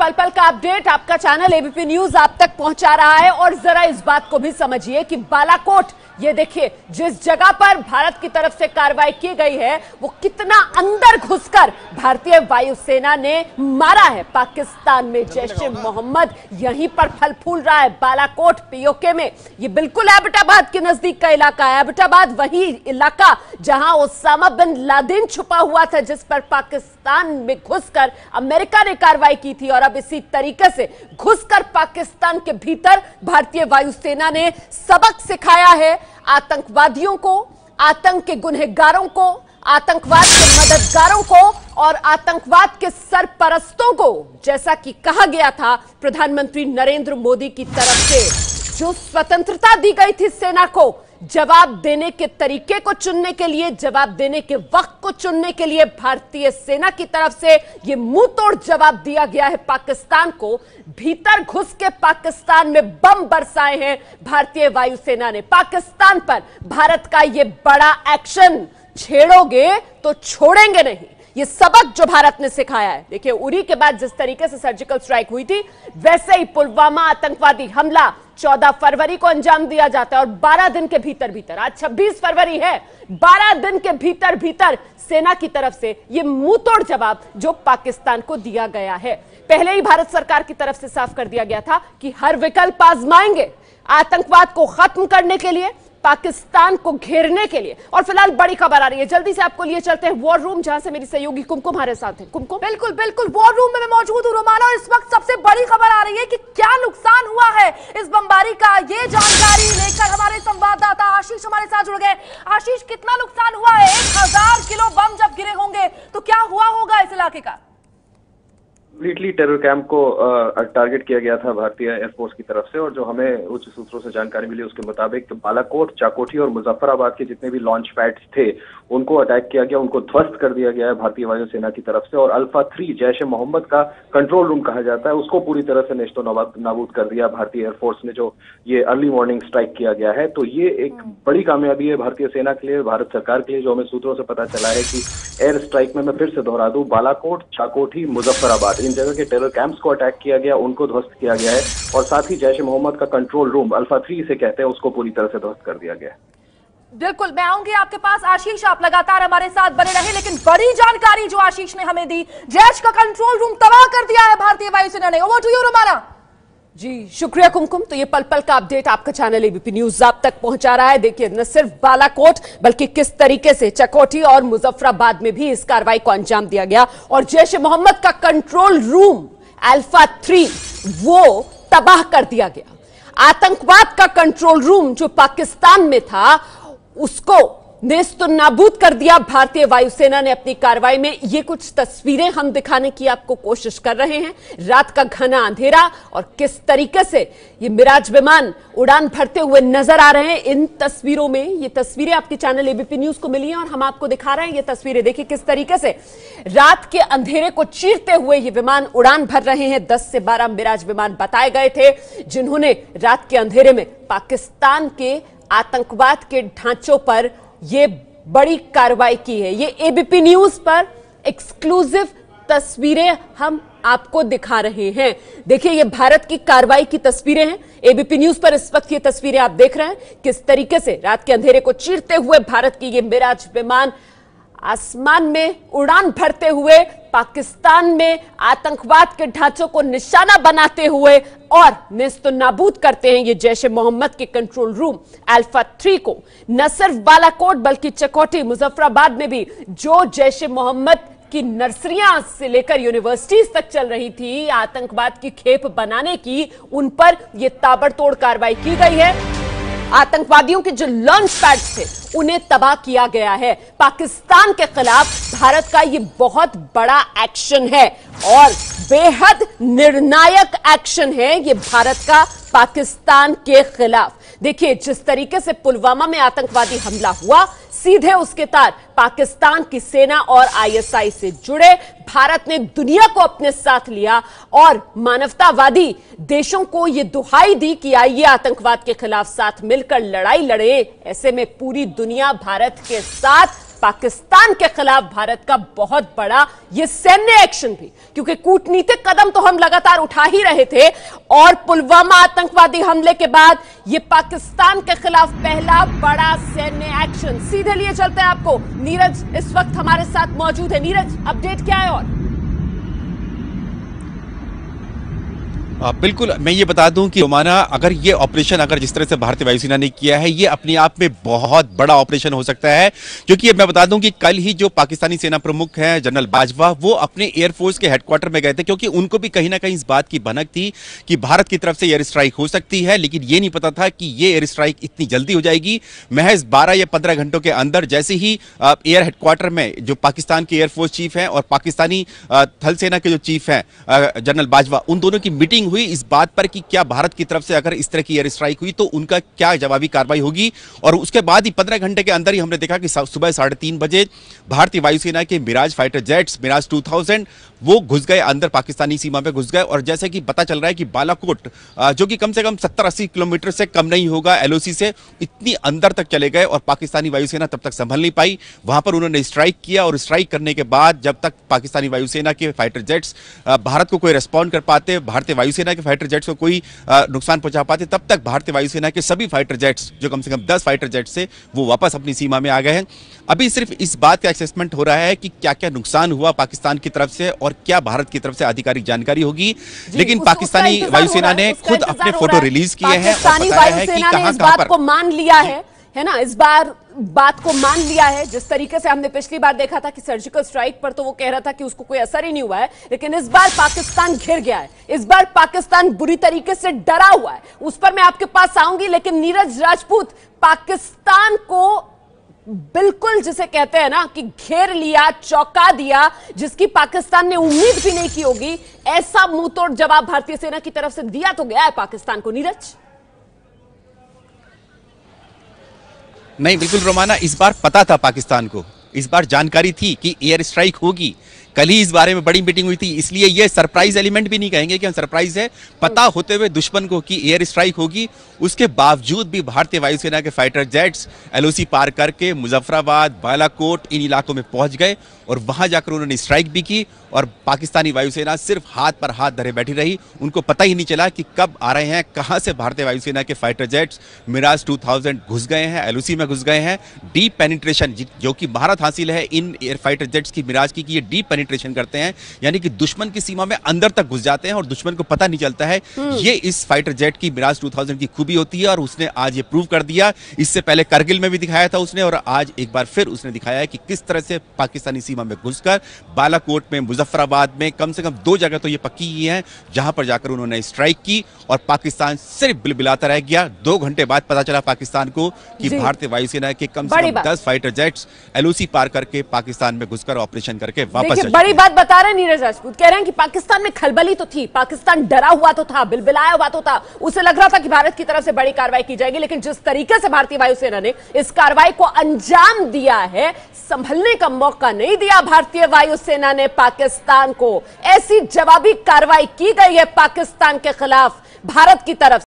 पल पल का अपडेट आपका चैनल एबीपी न्यूज आप तक पहुंचा रहा है। और जरा इस बात को भी समझिए कि बालाकोट, ये देखिए जिस जगह पर भारत की तरफ से कार्रवाई की गई है वो कितना अंदर घुसकर भारतीय वायुसेना ने मारा है। पाकिस्तान में जैश ए मोहम्मद यहीं पर फल फूल रहा है। बालाकोट पीओके में, ये बिल्कुल एबटाबाद के नजदीक का इलाका है। एबटाबाद वही इलाका जहां ओसामा बिन लादेन छुपा हुआ था, जिस पर पाकिस्तान में घुसकर अमेरिका ने कार्रवाई की थी। और अब इसी तरीके से घुसकर पाकिस्तान के भीतर भारतीय वायुसेना ने सबक सिखाया है आतंकवादियों को, आतंक के गुनहगारों को, आतंकवाद के मददगारों को और आतंकवाद के सरपरस्तों को। जैसा कि कहा गया था प्रधानमंत्री नरेंद्र मोदी की तरफ से, जो स्वतंत्रता दी गई थी सेना को जवाब देने के तरीके को चुनने के लिए, जवाब देने के वक्त को चुनने के लिए, भारतीय सेना की तरफ से यह मुंह तोड़ जवाब दिया गया है पाकिस्तान को। भीतर घुस के पाकिस्तान में बम बरसाए हैं भारतीय वायुसेना ने। पाकिस्तान पर भारत का यह बड़ा एक्शन, छेड़ोगे तो छोड़ेंगे नहीं, ये सबक जो भारत ने सिखाया है। देखिए, उरी के बाद जिस तरीके से सर्जिकल स्ट्राइक हुई थी, वैसे ही पुलवामा आतंकवादी हमला 14 फरवरी को अंजाम दिया जाता है। और 12 दिन के भीतर भीतर, आज 26 फरवरी है, 12 दिन के भीतर भीतर सेना की तरफ से ये मुंहतोड़ जवाब जो पाकिस्तान को दिया गया है। पहले ही भारत सरकार की तरफ से साफ कर दिया गया था कि हर विकल्प आजमाएंगे आतंकवाद को खत्म करने के लिए, पाकिस्तान को घेरने के लिए। और फिलहाल बड़ी खबर आ रही है, जल्दी से आपको लिए चलते हैं वॉर रूम, जहां से मेरी सहयोगी कुमकुम हमारे साथ है। कुमकुम। बिल्कुल बिल्कुल, वॉर रूम में मैं मौजूद हूं रोमाना, और इस वक्त सबसे बड़ी खबर आ रही है कि क्या नुकसान हुआ है इस बमबारी का। ये जानकारी लेकर हमारे संवाददाता आशीष हमारे साथ जुड़ गए। आशीष, कितना नुकसान हुआ है? 1000 किलो बम जब गिरे होंगे तो क्या हुआ होगा इस इलाके का? कंप्लीटली टेरर कैंप को टारगेट किया गया था भारतीय एयरफोर्स की तरफ से। और जो हमें उच्च सूत्रों से जानकारी मिली उसके मुताबिक बालाकोट, चाकोठी और मुजफ्फराबाद के जितने भी लॉन्च पैड्स थे उनको अटैक किया गया, उनको ध्वस्त कर दिया गया है भारतीय वायुसेना की तरफ से। और अल्फा 3 जैश ए मोहम्मद का कंट्रोल रूम कहा जाता है, उसको पूरी तरह से नेस्तो नाबूद कर दिया भारतीय एयरफोर्स ने, जो ये अर्ली मॉर्निंग स्ट्राइक किया गया है। तो ये एक बड़ी कामयाबी है भारतीय सेना के लिए, भारत सरकार के लिए। जो हमें सूत्रों से पता चला है कि एयर स्ट्राइक में, मैं फिर से दोहरा दूं, बालाकोट, चाकोठी, मुजफ्फराबाद, इन जगह के टेरर कैंप्स को अटैक किया गया, उनको ध्वस्त किया गया है। और साथ ही जैश ए मोहम्मद का कंट्रोल रूम, अल्फा 3 से कहते हैं, उसको पूरी तरह से ध्वस्त कर दिया गया है। बिल्कुल, मैं आऊंगी आपके पास आशीष, आप लगातार हमारे साथ बने रहे। लेकिन बड़ी जानकारी जो आशीष ने हमें दी, जैश का कंट्रोल रूम तबाह कर दिया है भारतीय वायुसेना ने। Over to you Romana. जी शुक्रिया कुमकुम। तो ये पल पल का अपडेट आपका चैनल एबीपी न्यूज आप तक पहुंचा रहा है। देखिए, न सिर्फ बालाकोट बल्कि किस तरीके से चकोठी और मुजफ्फराबाद में भी इस कार्रवाई को अंजाम दिया गया। और जैश ए मोहम्मद का कंट्रोल रूम अल्फा 3 वो तबाह कर दिया गया। आतंकवाद का कंट्रोल रूम जो पाकिस्तान में था उसको नेस्तो नाबूद कर दिया भारतीय वायुसेना ने अपनी कार्रवाई में। ये कुछ तस्वीरें हम दिखाने की आपको कोशिश कर रहे हैं। रात का घना अंधेरा और किस तरीके से ये मिराज विमान उड़ान भरते हुए नजर आ रहे हैं इन तस्वीरों में। ये तस्वीरें आपके चैनल एबीपी न्यूज को मिली हैं और हम आपको दिखा रहे हैं ये तस्वीरें। देखिए किस तरीके से रात के अंधेरे को चीरते हुए ये विमान उड़ान भर रहे हैं। 10 से 12 मिराज विमान बताए गए थे जिन्होंने रात के अंधेरे में पाकिस्तान के आतंकवाद के ढांचों पर ये बड़ी कार्रवाई की है। ये एबीपी न्यूज पर एक्सक्लूसिव तस्वीरें हम आपको दिखा रहे हैं। देखिए, ये भारत की कार्रवाई की तस्वीरें हैं। एबीपी न्यूज पर इस वक्त ये तस्वीरें आप देख रहे हैं किस तरीके से रात के अंधेरे को चीरते हुए भारत की ये मिराज विमान आसमान में उड़ान भरते हुए पाकिस्तान में आतंकवाद के ढांचों को निशाना बनाते हुए और नेस्तो नाबूद करते हैं ये जैश ए मोहम्मद के कंट्रोल रूम अल्फा 3 को। न सिर्फ बालाकोट बल्कि चकोठी, मुजफ्फराबाद में भी जो जैश ए मोहम्मद की नर्सरियां से लेकर यूनिवर्सिटीज तक चल रही थी आतंकवाद की खेप बनाने की, उन पर यह ताबड़तोड़ कार्रवाई की गई है। आतंकवादियों के जो लॉन्च पैड्स थे उन्हें तबाह किया गया है। पाकिस्तान के खिलाफ भारत का यह बहुत बड़ा एक्शन है और बेहद निर्णायक एक्शन है ये भारत का पाकिस्तान के खिलाफ। देखिए, जिस तरीके से पुलवामा में आतंकवादी हमला हुआ, सीधे उसके तार पाकिस्तान की सेना और आईएसआई से जुड़े। भारत ने दुनिया को अपने साथ लिया और मानवतावादी देशों को यह दुहाई दी कि आइए आतंकवाद के खिलाफ साथ मिलकर लड़ाई लड़े। ऐसे में पूरी दुनिया भारत के साथ पाकिस्तान के खिलाफ भारत का बहुत बड़ा यह सैन्य एक्शन भी, क्योंकि कूटनीतिक कदम तो हम लगातार उठा ही रहे थे और पुलवामा आतंकवादी हमले के बाद यह पाकिस्तान के खिलाफ पहला बड़ा सैन्य एक्शन। सीधे लिए चलते हैं आपको, नीरज इस वक्त हमारे साथ मौजूद है। नीरज, अपडेट क्या है? और बिल्कुल, मैं ये बता दूं कि रोमाना, अगर ये ऑपरेशन जिस तरह से भारतीय वायुसेना ने किया है, ये अपने आप में बहुत बड़ा ऑपरेशन हो सकता है। क्योंकि मैं बता दूं कि कल ही जो पाकिस्तानी सेना प्रमुख हैं जनरल बाजवा, वो अपने एयरफोर्स के हेडक्वार्टर में गए थे, क्योंकि उनको भी कहीं ना कहीं इस बात की भनक थी कि भारत की तरफ से एयर स्ट्राइक हो सकती है, लेकिन ये नहीं पता था कि ये एयर स्ट्राइक इतनी जल्दी हो जाएगी। महज 12 या 15 घंटों के अंदर जैसे ही एयर हेडक्वार्टर में जो पाकिस्तान के एयरफोर्स चीफ हैं और पाकिस्तानी थल सेना के जो चीफ हैं जनरल बाजवा, उन दोनों की मीटिंग हुई इस बात पर कि क्या भारत की तरफ से अगर इस तरह की एयर स्ट्राइक हुई तो उनका क्या जवाबी कार्रवाई होगी। और उसके बाद ही 15 घंटे के अंदर ही हमने देखा कि सुबह 3:30 बजे भारतीय वायुसेना के मिराज फाइटर जेट्स, मिराज 2000, वो घुस गए अंदर, पाकिस्तानी सीमा में घुस गए। और जैसे कि पता चल रहा है कि बालाकोट, जो कि कम से कम 70-80 किलोमीटर से कम नहीं होगा एलओसी से, इतनी अंदर तक चले गए और पाकिस्तानी वायुसेना तब तक संभल नहीं पाई। वहां पर उन्होंने स्ट्राइक किया और स्ट्राइक करने के बाद जब तक पाकिस्तानी वायुसेना के फाइटर जेट्स भारत को कोई रिस्पॉन्ड कर पाते, भारतीय वायुसेना के फाइटर जेट्स को कोई नुकसान पहुंचा पाते, तब तक भारतीय वायुसेना के सभी फाइटर जेट्स, जो कम से कम 10 फाइटर जेट्स से, वो वापस अपनी सीमा में आ गए हैं। अभी सिर्फ इस बात का असेसमेंट हो रहा है कि क्या क्या नुकसान हुआ पाकिस्तान की तरफ से और क्या भारत की तरफ से आधिकारिक जानकारी होगी। लेकिन पाकिस्तानी वायुसेना ने खुद अपने फोटो रिलीज किए हैं और बताया है कि कहां-कहां पर मान लिया है ना, इस बार बात को मान लिया है। जिस तरीके से हमने पिछली बार देखा था कि सर्जिकल स्ट्राइक पर तो वो कह रहा था कि उसको कोई असर ही नहीं हुआ है, लेकिन इस बार पाकिस्तान घिर गया है, इस बार पाकिस्तान बुरी तरीके से डरा हुआ है। उस पर मैं आपके पास आऊंगी, लेकिन नीरज राजपूत, पाकिस्तान को बिल्कुल जिसे कहते हैं ना कि घेर लिया, चौंका दिया, जिसकी पाकिस्तान ने उम्मीद भी नहीं की होगी, ऐसा मुंह तोड़ जवाब भारतीय सेना की तरफ से दिया तो गया है पाकिस्तान को। नीरज, नहीं, बिल्कुल रोमाना, इस बार पता था पाकिस्तान को, इस बार जानकारी थी कि एयर स्ट्राइक होगी। कल ही इस बारे में बड़ी मीटिंग हुई थी, इसलिए ये सरप्राइज एलिमेंट भी नहीं कहेंगे कि हम सरप्राइज है। पता होते हुए दुश्मन को कि एयर स्ट्राइक होगी, उसके बावजूद भी भारतीय वायुसेना के फाइटर जेट्स एलओसी पार करके मुजफ्फराबाद, बालाकोट, इन इलाकों में पहुंच गए और वहां जाकर उन्होंने स्ट्राइक भी की। और पाकिस्तानी वायुसेना सिर्फ हाथ पर हाथ धरे बैठी रही, उनको पता ही नहीं चला कि कब आ रहे हैं, कहां से भारतीय वायुसेना के फाइटर जेट्स मिराज 2000 घुस गए हैं, एलओसी में घुस गए हैं। डीप पेनिट्रेशन, जो कि महारत हासिल है इन एयर फाइटर जेट्स की, मिराज की, कि ये डीप पेनिट्रेशन करते हैं, यानी कि दुश्मन की सीमा में अंदर तक घुस जाते हैं और दुश्मन को पता नहीं चलता है। ये इस फाइटर जेट की, मिराज 2000 की खूबी होती है और उसने आज ये प्रूव कर दिया। इससे पहले करगिल में भी दिखाया था उसने, और आज एक बार फिर उसने दिखाया है कि किस तरह से पाकिस्तानी सीमा में घुसकर बालाकोट में, मुजफ्फराबाद में, कम से कम 2 जगह तो ये पक्की ही है जहां पर जाकर उन्होंने स्ट्राइक की और पाकिस्तान सिर्फ बिलबिलाता रह गया। 2 घंटे बाद पता चला पाकिस्तान को कि भारतीय वायुसेना के कम से कम 10 फाइटर जेट्स एलओसी पार करके पाकिस्तान में घुसकर ऑपरेशन करके वापस। बड़ी बात बता रहे हैं नीरज राजपूत, कह रहे हैं कि पाकिस्तान में खलबली तो थी, पाकिस्तान डरा हुआ तो था, बिलबिलाया हुआ तो था, उसे लग रहा था कि भारत की तरफ से बड़ी कार्रवाई की जाएगी, लेकिन जिस तरीके से भारतीय वायुसेना ने इस कार्रवाई को अंजाम दिया है, संभलने का मौका नहीं दिया भारतीय वायुसेना ने पाकिस्तान को। ऐसी जवाबी कार्रवाई की गई है पाकिस्तान के खिलाफ भारत की तरफ।